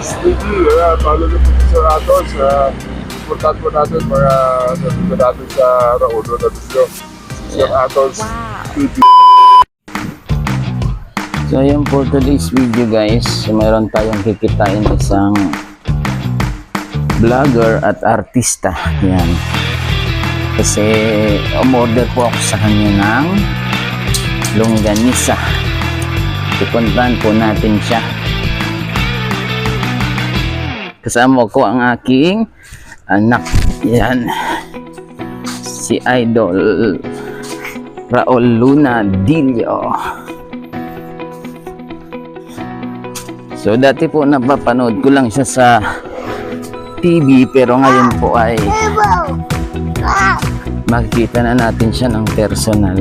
Atoms TV, follow niyo po sa Atoms. Importante po natin para nandito natin sa Rauno na dito. Sa Atoms TV. So yun for today's video guys, mayroon tayong kikitain isang vlogger at artista. Yan. Kasi umorder po ako sa kanya ng longganisa. Pupuntahan po natin siya. Kasama ko ang aking anak. Yan. Si Idol Raul Lunadillo. So dati po napapanood ko lang siya sa TV, pero ngayon po ay makikita na natin siya ng personal.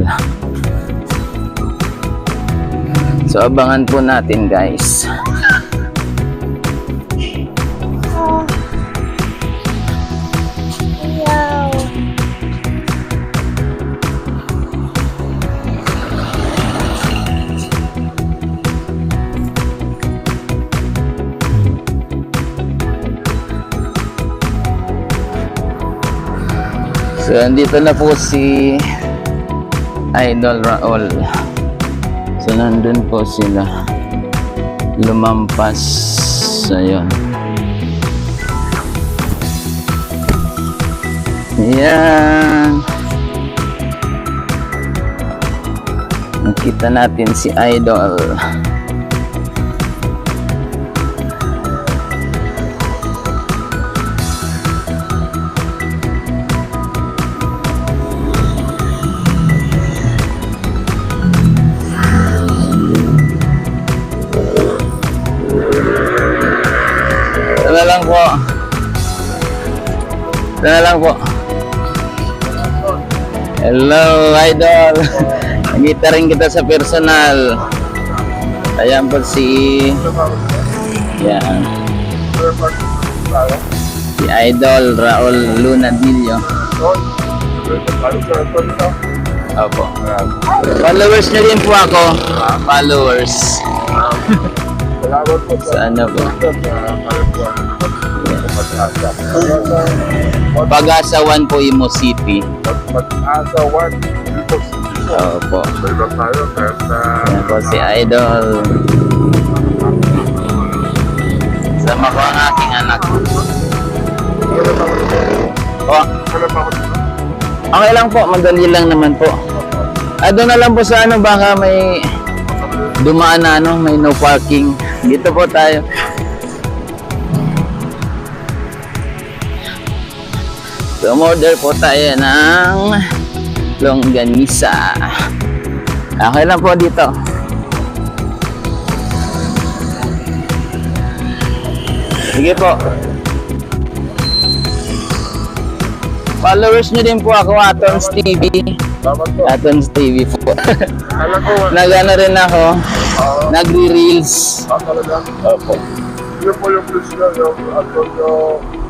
So abangan po natin guys. So andito na po si Idol Raul. So nandun po sila, lumampas. Ayun. Yan. Nakita natin si Idol. Sana lang po. Hello, Idol. Nakita rin kita sa personal. Ayan po si... Yan. Si Idol Raul Lunadillo. Opo. Followers niyo din po ako. Followers. Sa ano po? Pag-asa 1 po, Imo City. Pag-asa 1, Imo City. Opo. Ayan po si Idol. Sama ko ang aking anak. Po. Okay lang po, madali lang naman po. Doon na lang po sa ano, baka may dumaan na ano, may no parking. Dito po tayo. So, order po tayo ng longganisa. Okay lang po dito. Sige po. Followers nyo din po ako, Atoms TV. Atoms TV po. Nagano rin ako. Nagre-reels. Opo. Yun po yung place na yung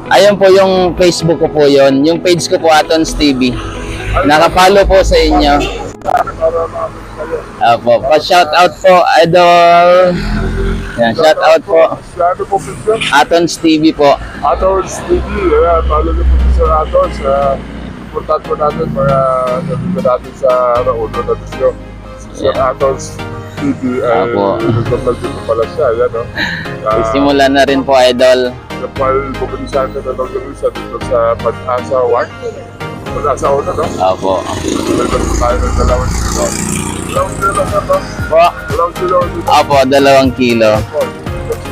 Ayun po yung Facebook ko po yun. Yung page ko po, Atoms TV. Nakapollow po sa inyo. Opo. Pa-shoutout po, Idol. Yan, shoutout po. Atoms TV po. Atoms TV. Follow niyo po sa Atoms. Importante po natin para nandito natin sa Rauno na dito. Sa Atoms TV. Opo. Nagpapal dito pala siya. Yan, no? Isimula na rin po, Idol. Napal bumilisan na nagpapalisa dito sa Pag-asa 1. Pag-asa 1, no? Opo. Nagpapal tayo ng 2 kilo. 2 kilo na ba? Po. 2 kilo dito. Opo, 2 kilo.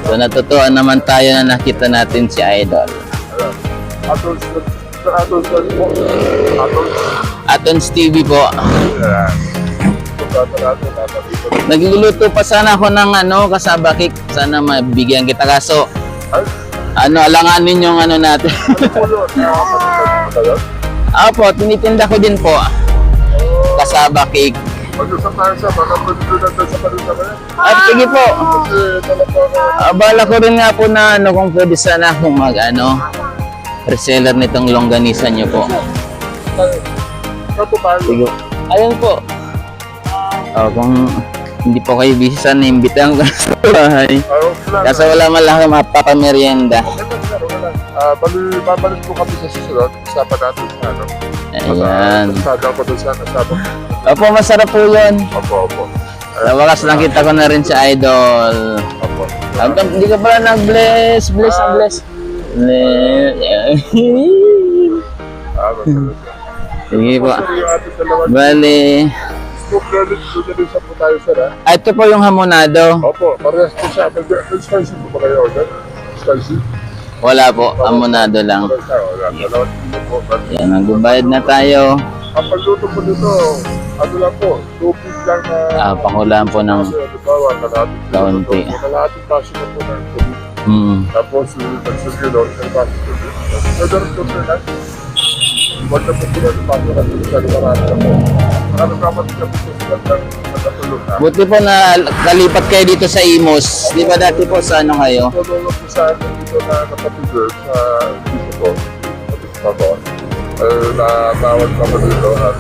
So natutuwa naman tayo na nakita natin si Idol. Atoms po. Atoms TV po. Nagluluto pa sana ako ng ano, kasabakik. Sana mabigyan kita, kaso ano, alanganin yung ano natin. Opo, tinitinda ko din po. Kasaba cake. Mag-usap tayo sa baka pwede doon sa palusa ka na. Sige po. Kasi talaga Bala ko rin nga po na ano, kung pwede sana akong mag ano, reseller nitong longganisa nyo po. Sige. Ayun po. Kung hindi po kayo busy. Sana imbitahan ko na sa bahay. Kasi wala man lang ako mapapamerienda. Babalik po kami sa susunod. Usapan natin sa ano. Ayan. Sada ko doon sa kasama. Opo, masarap po yun. Opo, opo. Sa wakas nakita ko na rin si Idol. Opo. Hindi ka pala nag-bless. Bless. Sige po. Bali. Doon po tayo, sir, ha? Ito po yung hamonado. Opo, parehas po siya. Spicy po ba kayo order? Spicy? Wala po, hamonado lang. Yan, nagbabayad na tayo. Ang pagluto po dito, ano lang po, tubig lang na... Pakulaan po ng kaunti. Kalahating baso na po ng tubig. Tapos, nagsagilo, isang baso ng tubig. Nagdaroon po na. Huwag na po sila ng baso na tubig sa lumaraan na po. Maraming kapatid na po sila ng natulog na. Buti po na kalipat kayo dito sa Imos. Di ba dati po sa ano kayo? Tulong po sa akin dito na kapatid sa dito po. Kapatid pa po. Natawag pa po dito at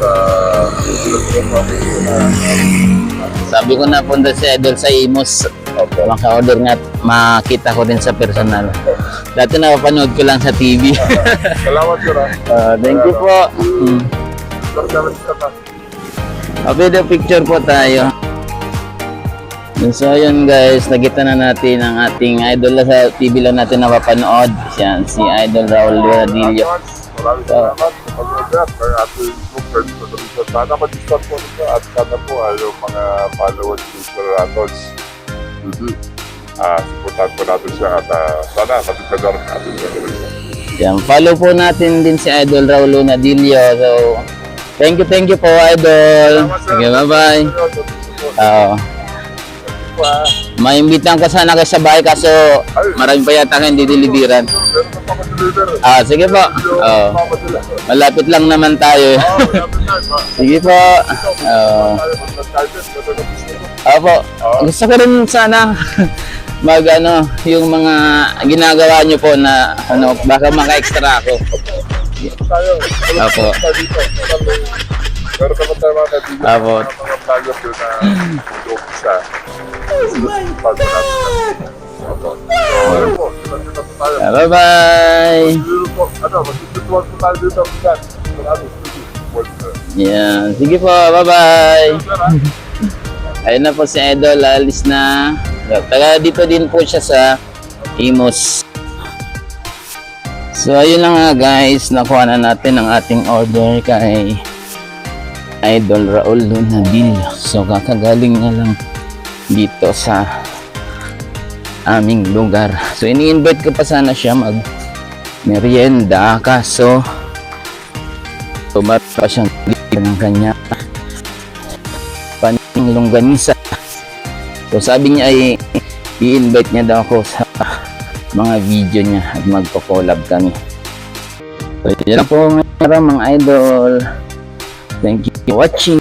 sabi ko na punta si Idol sa Imos. Maka-order nga, makita ko din sa personal. Dati napapanood ko lang sa TV. Salamat sir. Thank you po. Salamat ka pa. Video picture po tayo. So ayun guys, nakita na natin ang ating idol sa TV lang natin napapanood. Yan, si Idol Raul Radillo. Maraming salamat sa pag-order kay ating friends sa Television. Sana mag-start po nito at sana po ay yung mga followers ni Sir Ratos. Supportan po natin siya at sana matipadaran natin sa Television. Yan, follow po natin din si Idol Raul Radillo. So, thank you po Idol. Okay, bye-bye. Maimbitahan ko sana kayo sa bahay kaso marami pa yata kayong didilibiran. Sige po. Malapit lang naman tayo. Sige po. Opo. Gusto ko rin sana mag yung mga ginagawa nyo po na baka maka-extra ako. Opo. Pero kapag tayo mga kaibigan, Opo. mga vlogger yun na mag-umpisa. Bye-bye. Magtutuwag po tayo dito. Yan. Sige po. Bye-bye. Ayun na po si Idol. Alis na. Taga dito din po siya sa Imos. So ayun na nga guys. Nakuha na natin ang ating order kay Idol Raul Radillo. So kakagaling na lang dito sa aming lugar. So ini-invite ko pa sana siya mag merienda kaso tumat pa siyang dito ng kanya paning longganisa. So sabi niya ay i-invite niya daw ako sa mga video niya at magpo-collab kami. So yan po mga idol. Thank you for watching.